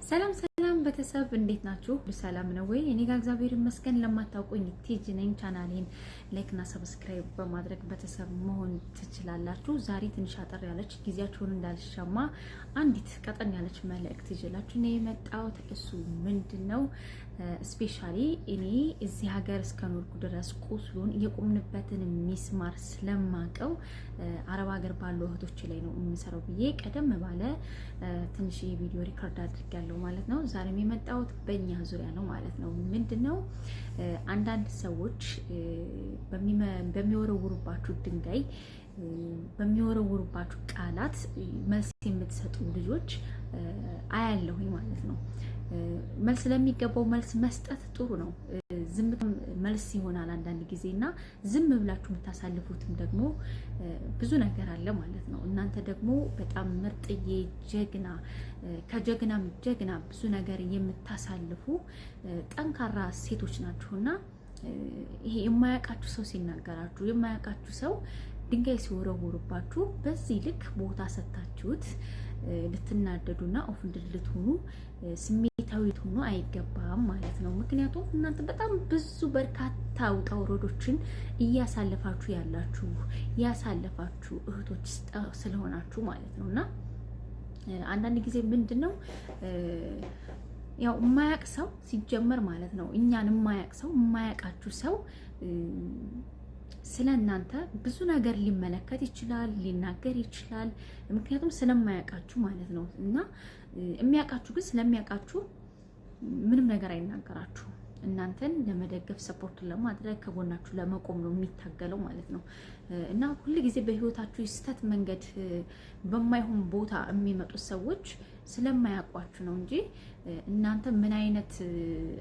ሰላም ሰላም ቤተሰብ እንዴት ናችሁ? ሰላም ነው ወይ? እኔ ጋር እግዚአብሔር ይመስገን። ለማታውቁኝ ቲጂ ነኝ። ቻናሌን ላይክ እና ሰብስክራይብ በማድረግ ቤተሰብ መሆን ትችላላችሁ። ዛሬ ትንሽ አጠር ያለች ጊዜያችሁን እንዳልሻማ አንዲት ቀጠን ያለች መልእክት ይዤላችሁ ነው የመጣሁት። እሱ ምንድነው? ስፔሻሊ እኔ እዚህ ሀገር እስከኖርኩ ድረስ ቁስሉን የቆምንበትን ሚስማር ስለማቀው አረብ ሀገር ባሉ እህቶች ላይ ነው የምሰራው ብዬ ቀደም ባለ ትንሽ ቪዲዮ ሪከርድ አድርጋለሁ ማለት ነው። ዛሬም የመጣሁት በእኛ ዙሪያ ነው ማለት ነው። ምንድነው አንዳንድ ሰዎች በሚወረውሩባችሁ ድንጋይ በሚወረውሩባችሁ ቃላት መልስ የምትሰጡ ልጆች አያለሁኝ ማለት ነው። መልስ ለሚገባው መልስ መስጠት ጥሩ ነው። ዝም መልስ ይሆናል አንዳንድ ጊዜና ዝም ብላችሁ የምታሳልፉትም ደግሞ ብዙ ነገር አለ ማለት ነው። እናንተ ደግሞ በጣም ምርጥዬ ጀግና ከጀግናም ጀግና ብዙ ነገር የምታሳልፉ ጠንካራ ሴቶች ናችሁና ይሄ የማያውቃችሁ ሰው ሲናገራችሁ የማያውቃችሁ ሰው ድንጋይ ሲወረውሩባችሁ በዚህ ልክ ቦታ ሰጣችሁት ልትናደዱና ኦፍንድድ ልትሆኑ ስሜታዊ ልትሆኑ አይገባም ማለት ነው። ምክንያቱም እናንተ በጣም ብዙ በርካታ ውጣ ውረዶችን እያሳለፋችሁ ያሳለፋችሁ እህቶች ስለሆናችሁ ማለት ነውና አንዳንድ ጊዜ ምንድነው ያው የማያውቅ ሰው ሲጀመር ማለት ነው እኛን የማያውቅ ሰው የማያውቃችሁ ሰው ስለእናንተ ብዙ ነገር ሊመለከት ይችላል፣ ሊናገር ይችላል። ምክንያቱም ስለማያውቃችሁ ማለት ነው። እና የሚያውቃችሁ ግን ስለሚያውቃችሁ ምንም ነገር አይናገራችሁ። እናንተን ለመደገፍ ሰፖርት ለማድረግ ከጎናችሁ ለመቆም ነው የሚታገለው ማለት ነው። እና ሁሉ ጊዜ በህይወታችሁ የስተት መንገድ በማይሆን ቦታ የሚመጡ ሰዎች ስለማያውቋችሁ ነው እንጂ እናንተ ምን አይነት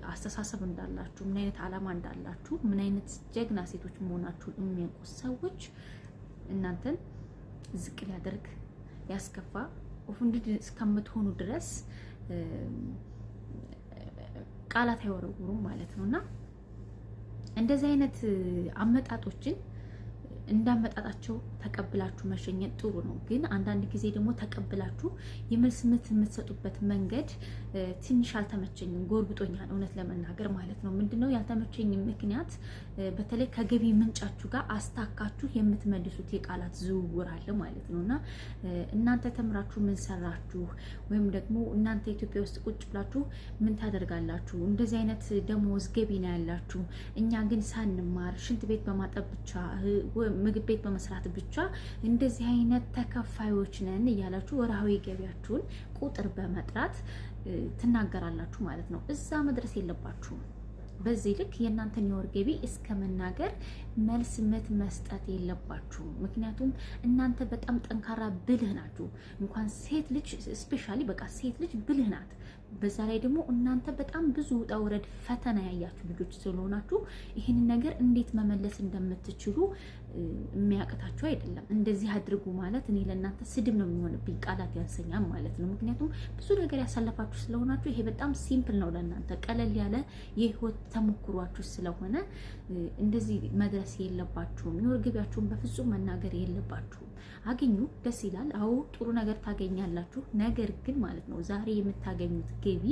አስተሳሰብ እንዳላችሁ፣ ምን አይነት ዓላማ እንዳላችሁ፣ ምን አይነት ጀግና ሴቶች መሆናችሁን የሚያውቁ ሰዎች እናንተን ዝቅ ሊያደርግ ያስከፋ ኦፍንድድ እስከምትሆኑ ድረስ ቃላት አይወረውሩም ማለት ነውና እንደዚህ አይነት አመጣጦችን እንዳመጣጣቸው ተቀብላችሁ መሸኘት ጥሩ ነው። ግን አንዳንድ ጊዜ ደግሞ ተቀብላችሁ የመልስ ምት የምትሰጡበት መንገድ ትንሽ አልተመቸኝም፣ ጎርብጦኛል እውነት ለመናገር ማለት ነው። ምንድነው ያልተመቸኝ ምክንያት በተለይ ከገቢ ምንጫችሁ ጋር አስታካችሁ የምትመልሱት የቃላት ዝውውር አለ ማለት ነውና እናንተ ተምራችሁ ምን ሰራችሁ ወይም ደግሞ እናንተ ኢትዮጵያ ውስጥ ቁጭ ብላችሁ ምን ታደርጋላችሁ? እንደዚህ አይነት ደሞዝ ገቢ ነው ያላችሁ፣ እኛ ግን ሳንማር ሽንት ቤት በማጠብ ብቻ ምግብ ቤት በመስራት ብቻ እንደዚህ አይነት ተከፋዮች ነን እያላችሁ ወርሃዊ ገቢያችሁን ቁጥር በመጥራት ትናገራላችሁ ማለት ነው። እዛ መድረስ የለባችሁም። በዚህ ልክ የእናንተን የወር ገቢ እስከ መናገር መልስ ምት መስጠት የለባችሁም። ምክንያቱም እናንተ በጣም ጠንካራ ብልህ ናችሁ። እንኳን ሴት ልጅ ስፔሻሊ በቃ ሴት ልጅ ብልህ ናት። በዛ ላይ ደግሞ እናንተ በጣም ብዙ ውጣ ውረድ ፈተና ያያችሁ ልጆች ስለሆናችሁ ይህንን ነገር እንዴት መመለስ እንደምትችሉ የሚያቅታችሁ አይደለም። እንደዚህ አድርጉ ማለት እኔ ለእናንተ ስድብ ነው የሚሆንብኝ፣ ቃላት ያንሰኛል ማለት ነው። ምክንያቱም ብዙ ነገር ያሳለፋችሁ ስለሆናችሁ ይሄ በጣም ሲምፕል ነው ለእናንተ ቀለል ያለ የህይወት ተሞክሯችሁ ስለሆነ እንደዚህ መድረስ የለባችሁም። የወር ገቢያችሁን በፍጹም መናገር የለባችሁም። አገኙ፣ ደስ ይላል። አዎ ጥሩ ነገር ታገኛላችሁ። ነገር ግን ማለት ነው ዛሬ የምታገኙት ገቢ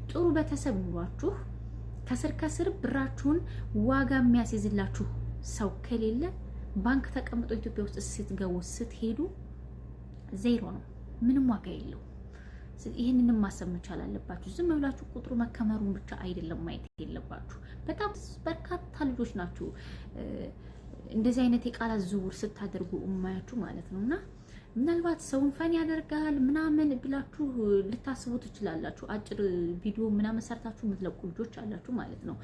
ጥሩ ቤተሰብ ኑሯችሁ ከስር ከስር ብራችሁን ዋጋ የሚያስይዝላችሁ ሰው ከሌለ ባንክ ተቀምጦ ኢትዮጵያ ውስጥ ስትገቡ ስትሄዱ ዜሮ ነው፣ ምንም ዋጋ የለው። ይህንንም ማሰብ መቻል አለባችሁ። ዝም ብላችሁ ቁጥሩ መከመሩን ብቻ አይደለም ማየት የለባችሁ። በጣም በርካታ ልጆች ናችሁ እንደዚህ አይነት የቃላት ዝውውር ስታደርጉ እማያችሁ ማለት ነውና ምናልባት ሰውን ፈን ያደርጋል ምናምን ብላችሁ ልታስቡ ትችላላችሁ። አጭር ቪዲዮ ምናምን ሰርታችሁ የምትለቁ ልጆች አላችሁ ማለት ነው።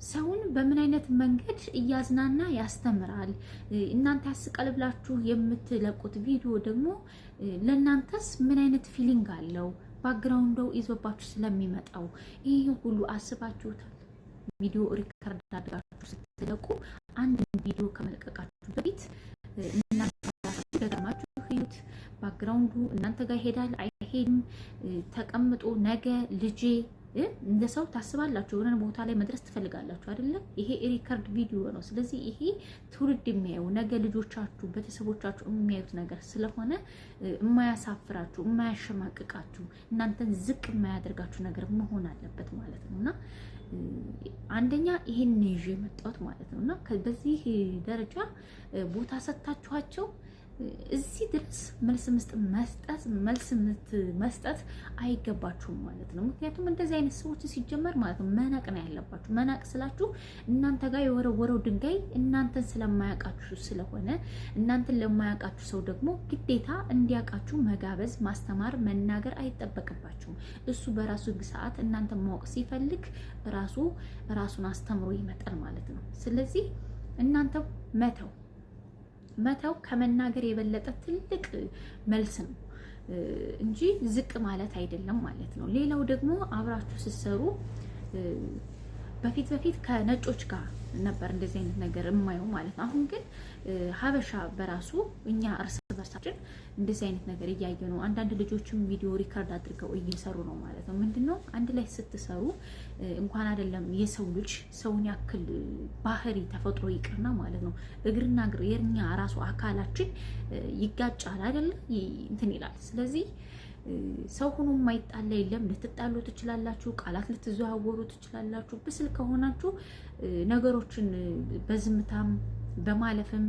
ሰውን በምን አይነት መንገድ እያዝናና ያስተምራል እናንተ ያስቃል ብላችሁ የምትለቁት ቪዲዮ ደግሞ ለእናንተስ ምን አይነት ፊሊንግ አለው? ባክግራውንዱ ይዞባችሁ ስለሚመጣው ይህ ሁሉ አስባችሁታል? ቪዲዮ ሪከርድ አድርጋችሁ ስትለቁ አንድ ቪዲዮ ከመለቀቃችሁ በፊት እናንተ ደጋማችሁ ሄዱት። ባክግራውንዱ እናንተ ጋር ይሄዳል አይሄድም? ተቀምጦ ነገ ልጄ እንደ ሰው ታስባላችሁ፣ የሆነ ቦታ ላይ መድረስ ትፈልጋላችሁ አይደለ? ይሄ ሪከርድ ቪዲዮ ነው። ስለዚህ ይሄ ትውልድ የሚያየው ነገ ልጆቻችሁ፣ ቤተሰቦቻችሁ የሚያዩት ነገር ስለሆነ የማያሳፍራችሁ፣ የማያሸማቅቃችሁ፣ እናንተን ዝቅ የማያደርጋችሁ ነገር መሆን አለበት ማለት ነው። እና አንደኛ ይሄን ይዤ የመጣሁት ማለት ነው። እና በዚህ ደረጃ ቦታ ሰጥታችኋቸው እዚህ ድረስ መልስ መስጠት አይገባችሁም ማለት ነው። ምክንያቱም እንደዚህ አይነት ሰዎች ሲጀመር ማለት ነው መናቅ ነው ያለባችሁ። መናቅ ስላችሁ እናንተ ጋር የወረወረው ድንጋይ እናንተን ስለማያውቃችሁ ስለሆነ እናንተን ለማያውቃችሁ ሰው ደግሞ ግዴታ እንዲያውቃችሁ መጋበዝ፣ ማስተማር፣ መናገር አይጠበቅባችሁም። እሱ በራሱ ሰዓት እናንተን ማወቅ ሲፈልግ ራሱን አስተምሮ ይመጣል ማለት ነው። ስለዚህ እናንተ መተው ከመናገር የበለጠ ትልቅ መልስ ነው እንጂ ዝቅ ማለት አይደለም ማለት ነው። ሌላው ደግሞ አብራችሁ ስትሰሩ በፊት ከነጮች ጋር ነበር እንደዚህ አይነት ነገር የማየው ማለት ነው። አሁን ግን ሀበሻ በራሱ እኛ እርስ በርሳችን እንደዚህ አይነት ነገር እያየ ነው። አንዳንድ ልጆችም ቪዲዮ ሪከርድ አድርገው እየሰሩ ነው ማለት ነው። ምንድነው አንድ ላይ ስትሰሩ እንኳን አይደለም የሰው ልጅ ሰውን ያክል ባህሪ ተፈጥሮ ይቅርና ማለት ነው እግርና እግር የኛ ራሱ አካላችን ይጋጫል አይደለም እንትን ይላል። ስለዚህ ሰው ሆኖ የማይጣላ የለም። ልትጣሉ ትችላላችሁ፣ ቃላት ልትዘዋወሩ ትችላላችሁ። ብስል ከሆናችሁ ነገሮችን በዝምታም በማለፍም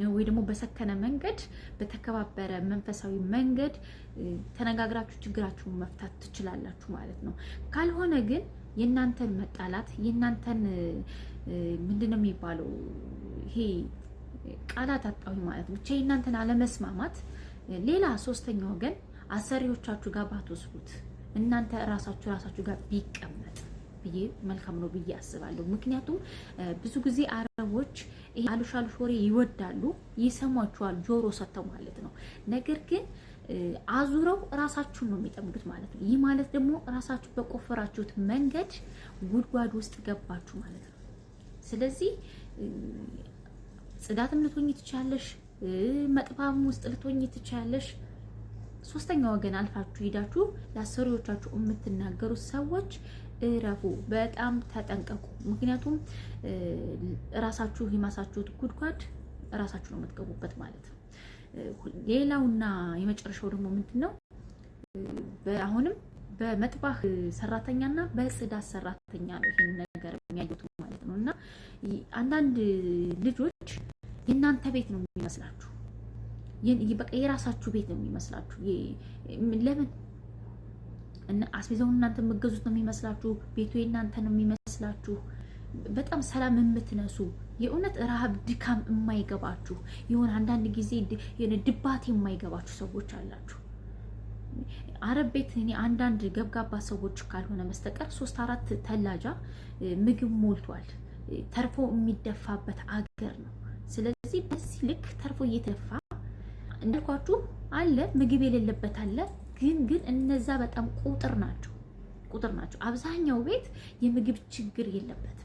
ወይ ደግሞ በሰከነ መንገድ በተከባበረ መንፈሳዊ መንገድ ተነጋግራችሁ ችግራችሁን መፍታት ትችላላችሁ ማለት ነው። ካልሆነ ግን የእናንተን መጣላት የእናንተን ምንድነው የሚባለው ይሄ ቃላት አጣሁኝ ማለት ነው ብቻ የእናንተን አለመስማማት ሌላ ሶስተኛ ወገን አሰሪዎቻችሁ ጋር ባትወስዱት እናንተ ራሳችሁ ጋር ቢቀመጥ ብዬ መልካም ነው ብዬ አስባለሁ። ምክንያቱም ብዙ ጊዜ አረቦች ይሄ አሉሽ ወሬ ይወዳሉ፣ ይሰሟቸዋል ጆሮ ሰጥተው ማለት ነው። ነገር ግን አዙረው ራሳችሁን ነው የሚጠምዱት ማለት ነው። ይህ ማለት ደግሞ ራሳችሁ በቆፈራችሁት መንገድ ጉድጓድ ውስጥ ገባችሁ ማለት ነው። ስለዚህ ጽዳትም ልትሆኚ ትችያለሽ፣ መጥፋም ውስጥ ልትሆኚ ትችያለሽ። ሶስተኛ ወገን አልፋችሁ ሄዳችሁ ለአሰሪዎቻችሁ የምትናገሩ ሰዎች እረፉ፣ በጣም ተጠንቀቁ። ምክንያቱም ራሳችሁ የማሳችሁት ጉድጓድ ራሳችሁ ነው የምትገቡበት ማለት ነው። ሌላውና የመጨረሻው ደግሞ ምንድነው አሁንም በመጥባህ ሰራተኛና በጽዳት ሰራተኛ ነው ይሄን ነገር የሚያዩት ማለት ነው። እና አንዳንድ ልጆች የእናንተ ቤት ነው የሚመስላችሁ፣ በቃ የራሳችሁ ቤት ነው የሚመስላችሁ። ለምን እና አስቤዛውን እናንተ የምትገዙት ነው የሚመስላችሁ፣ ቤቱ የእናንተ ነው የሚመስላችሁ። በጣም ሰላም የምትነሱ የእውነት ረሃብ ድካም የማይገባችሁ የሆነ አንዳንድ ጊዜ የሆነ ድባቴ የማይገባችሁ ሰዎች አላችሁ። አረብ ቤት እኔ አንዳንድ ገብጋባ ሰዎች ካልሆነ መስተቀር 3-4 ተላጃ ምግብ ሞልቷል። ተርፎ የሚደፋበት አገር ነው። ስለዚህ በዚህ ልክ ተርፎ እየተደፋ እንዳልኳችሁ አለ፣ ምግብ የሌለበት አለ። ግን እነዛ በጣም ቁጥር ናቸው። አብዛኛው ቤት የምግብ ችግር የለበትም።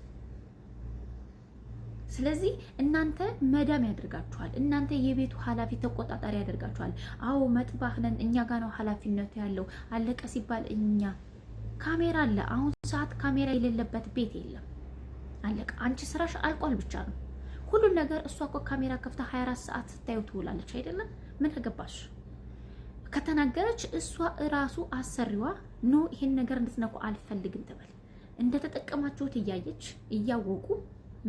ስለዚህ እናንተ መዳም ያደርጋችኋል። እናንተ የቤቱ ኃላፊ ተቆጣጣሪ ያደርጋችኋል። አዎ መጥባህ ነን እኛ ጋር ነው ኃላፊነቱ ያለው። አለቀ ሲባል እኛ ካሜራ አለ። አሁን ሰዓት ካሜራ የሌለበት ቤት የለም። አለቀ። አንቺ ስራሽ አልቋል ብቻ ነው ሁሉን ነገር። እሷ እኮ ካሜራ ከፍታ 24 ሰዓት ስታዩ ትውላለች አይደለም? ምን አገባሽ? ከተናገረች እሷ እራሱ አሰሪዋ ኖ ይሄን ነገር እንድትነኩ አልፈልግም ትበል። እንደተጠቀማችሁት እያየች እያወቁ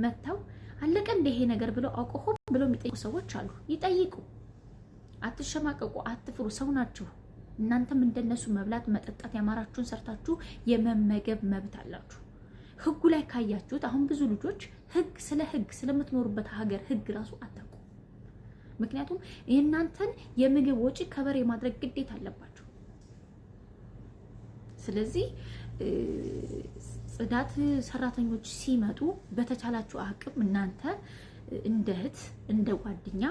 መተው አለቀ እንደ ይሄ ነገር ብለው አውቀው ብለው የሚጠይቁ ሰዎች አሉ። ይጠይቁ። አትሸማቀቁ፣ አትፍሩ። ሰው ናችሁ። እናንተም እንደነሱ መብላት መጠጣት ያማራችሁን ሰርታችሁ የመመገብ መብት አላችሁ። ህጉ ላይ ካያችሁት አሁን ብዙ ልጆች ህግ ስለምትኖሩበት ሀገር ህግ ራሱ አታውቁ። ምክንያቱም የእናንተን የምግብ ወጪ ከበር የማድረግ ግዴታ አለባችሁ። ስለዚህ ጽዳት ሰራተኞች ሲመጡ በተቻላችሁ አቅም እናንተ እንደ እህት እንደ ጓደኛ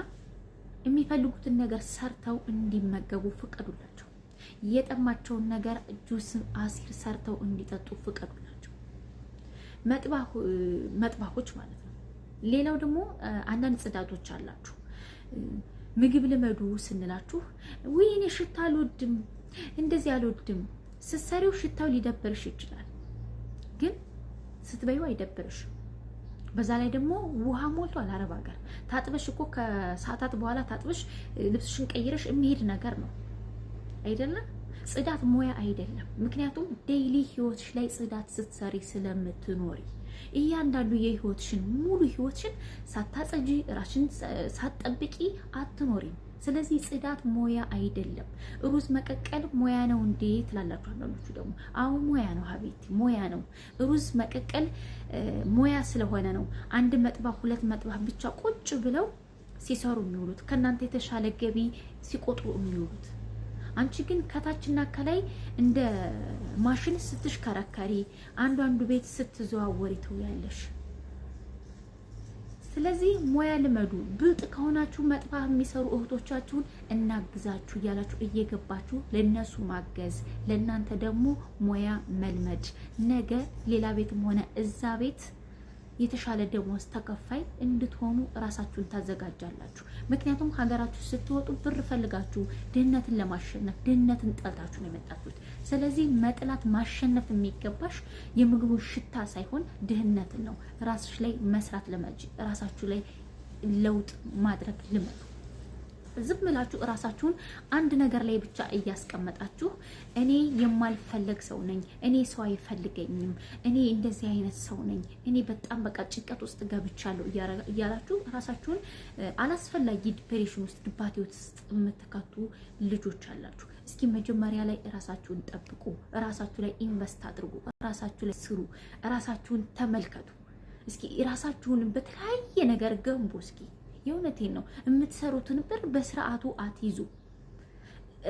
የሚፈልጉትን ነገር ሰርተው እንዲመገቡ ፍቀዱላቸው። የጠማቸውን ነገር ጁስ አሲር ሰርተው እንዲጠጡ ፍቀዱላቸው። መጥባሆች ማለት ነው። ሌላው ደግሞ አንዳንድ ጽዳቶች አላችሁ። ምግብ ልመዱ ስንላችሁ ወይ እኔ ሽታ አልወድም እንደዚህ አልወድም ስትሰሪው ሽታው ሊደብርሽ ይችላል፣ ግን ስትበይው አይደብርሽም። በዛ ላይ ደግሞ ውሃ ሞልቷል። አረብ ሀገር ታጥበሽ እኮ ከሰዓታት በኋላ ታጥበሽ ልብስሽን ቀይረሽ የሚሄድ ነገር ነው አይደለም? ጽዳት ሙያ አይደለም። ምክንያቱም ዴይሊ ህይወትሽ ላይ ጽዳት ስትሰሪ ስለምትኖሪ እያንዳንዱ የህይወትሽን ሙሉ ህይወትሽን ሳታጸጂ ራስሽን ሳትጠብቂ አትኖሪም። ስለዚህ ጽዳት ሙያ አይደለም። ሩዝ መቀቀል ሙያ ነው እንዴ ትላላችሁ አንዳንዶቹ ደግሞ። አዎ ሙያ ነው ሀቢቲ፣ ሙያ ነው። ሩዝ መቀቀል ሙያ ስለሆነ ነው አንድ መጥባህ ሁለት መጥባህ ብቻ ቁጭ ብለው ሲሰሩ የሚውሉት ከናንተ የተሻለ ገቢ ሲቆጥሩ የሚውሉት። አንቺ ግን ከታችና ከላይ እንደ ማሽን ስትሽከረከሪ አንዱ ቤት ስትዘዋወሪ ትውያለሽ። ስለዚህ ሙያ ልመዱ። ብልጥ ከሆናችሁ መጥባህ የሚሰሩ እህቶቻችሁን እናግዛችሁ እያላችሁ እየገባችሁ ለነሱ ማገዝ፣ ለእናንተ ደግሞ ሙያ መልመድ። ነገ ሌላ ቤትም ሆነ እዛ ቤት የተሻለ ደሞዝ ተከፋይ እንድትሆኑ ራሳችሁን ታዘጋጃላችሁ። ምክንያቱም ሀገራችሁ ስትወጡ ብር ፈልጋችሁ ድህነትን ለማሸነፍ ድህነትን ጠልታችሁ ነው የመጣችሁት። ስለዚህ መጥላት ማሸነፍ የሚገባሽ የምግቡን ሽታ ሳይሆን ድህነትን ነው። ራስሽ ላይ መስራት ልመጂ። ራሳችሁ ላይ ለውጥ ማድረግ ልመዱ። ዝም ብላችሁ ራሳችሁን አንድ ነገር ላይ ብቻ እያስቀመጣችሁ እኔ የማልፈለግ ሰው ነኝ፣ እኔ ሰው አይፈልገኝም፣ እኔ እንደዚህ አይነት ሰው ነኝ፣ እኔ በጣም በቃ ጭንቀት ውስጥ ገብቻለሁ እያላችሁ ራሳችሁን አላስፈላጊ ዲፕሬሽን ውስጥ ድባቴ ውስጥ የምትከቱ ልጆች አላችሁ። እስኪ መጀመሪያ ላይ ራሳችሁን ጠብቁ፣ ራሳችሁ ላይ ኢንቨስት አድርጉ፣ ራሳችሁ ላይ ስሩ፣ ራሳችሁን ተመልከቱ። እስኪ ራሳችሁን በተለያየ ነገር ገንቡ። እስኪ የእውነቴን ነው። የምትሰሩትን ብር በስርዓቱ አትይዙ።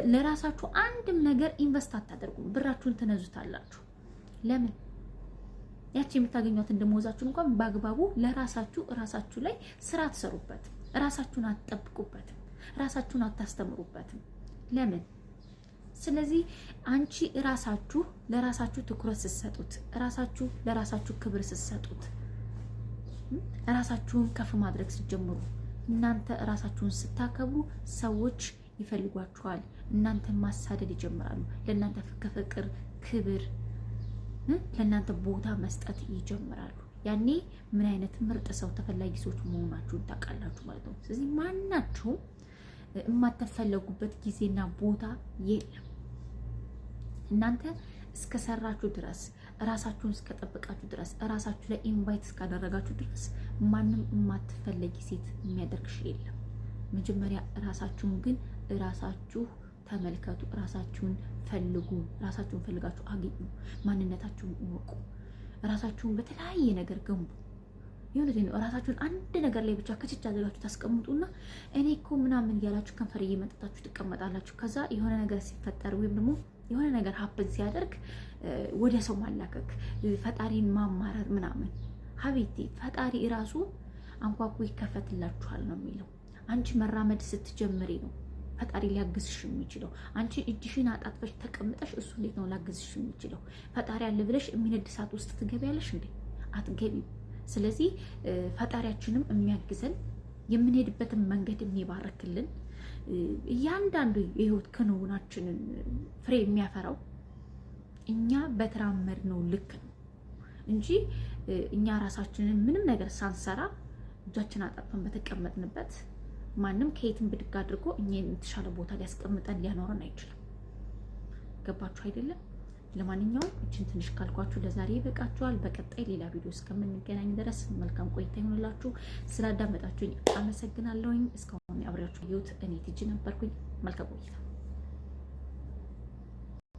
ለራሳችሁ አንድም ነገር ኢንቨስት አታደርጉም። ብራችሁን ትነዙታላችሁ። ለምን? ያቺ የምታገኟትን ደሞዛችሁን እንኳን በአግባቡ ለራሳችሁ ራሳችሁ ላይ ስራ ትሰሩበት። ራሳችሁን አትጠብቁበትም። ራሳችሁን አታስተምሩበትም። ለምን? ስለዚህ አንቺ ራሳችሁ ለራሳችሁ ትኩረት ስትሰጡት፣ ራሳችሁ ለራሳችሁ ክብር ስትሰጡት፣ ራሳችሁን ከፍ ማድረግ ስትጀምሩ፣ እናንተ ራሳችሁን ስታከብሩ ሰዎች ይፈልጓችኋል። እናንተ ማሳደድ ይጀምራሉ። ለእናንተ ፍቅር፣ ክብር፣ ለእናንተ ቦታ መስጠት ይጀምራሉ። ያኔ ምን አይነት ምርጥ ሰው ተፈላጊ ሰዎች መሆናችሁን ታውቃላችሁ ማለት ነው። ስለዚህ ማናችሁም የማትፈለጉበት ጊዜና ቦታ የለም። እናንተ እስከሰራችሁ ድረስ ራሳችሁን እስከጠበቃችሁ ድረስ ራሳችሁ ላይ ኢንቫይት እስካደረጋችሁ ድረስ ማንም የማትፈለጊ ሴት የሚያደርግሽ የለም። መጀመሪያ ራሳችሁን ግን ራሳችሁ ተመልከቱ፣ ራሳችሁን ፈልጉ፣ ራሳችሁን ፈልጋችሁ አግኙ፣ ማንነታችሁን እወቁ፣ ራሳችሁን በተለያየ ነገር ገንቡ። የሆነ ነው። ራሳችሁን አንድ ነገር ላይ ብቻ ከችች አድርጋችሁ ታስቀምጡና እኔ እኮ ምናምን እያላችሁ ከንፈር እየመጠጣችሁ ትቀመጣላችሁ። ከዛ የሆነ ነገር ሲፈጠር ወይም ደግሞ የሆነ ነገር ሀፕን ሲያደርግ ወደ ሰው ማላከክ፣ ፈጣሪን ማማረር ምናምን። ሀቢቴ ፈጣሪ ራሱ አንኳኩ ይከፈትላችኋል ነው የሚለው። አንቺ መራመድ ስትጀምሪ ነው ፈጣሪ ሊያግዝሽ የሚችለው። አንቺ እጅሽን አጣጥፈሽ ተቀምጠሽ እሱ እንዴት ነው ሊያግዝሽ የሚችለው? ፈጣሪ አለ ብለሽ የሚነድ እሳት ውስጥ ትገቢያለሽ እንዴ? አትገቢም። ስለዚህ ፈጣሪያችንም የሚያግዘን የምንሄድበትን መንገድ የሚባረክልን እያንዳንዱ የህይወት ክንውናችንን ፍሬ የሚያፈራው እኛ በተራመድነው ልክ ነው እንጂ እኛ ራሳችንን ምንም ነገር ሳንሰራ እጃችን አጣጥፈን በተቀመጥንበት ማንም ከየትም ብድግ አድርጎ እኛ የተሻለ ቦታ ሊያስቀምጠን ሊያኖረን አይችልም። ገባችሁ አይደለም? ለማንኛውም እችን ትንሽ ካልኳችሁ ለዛሬ ይበቃችኋል። በቀጣይ ሌላ ቪዲዮ እስከምንገናኝ ድረስ መልካም ቆይታ ይሁንላችሁ። ስላዳመጣችሁኝ አመሰግናለሁኝ። እስካሁን አብሬያችሁ እኔ ቲጂ ነበርኩኝ። መልካም ቆይታ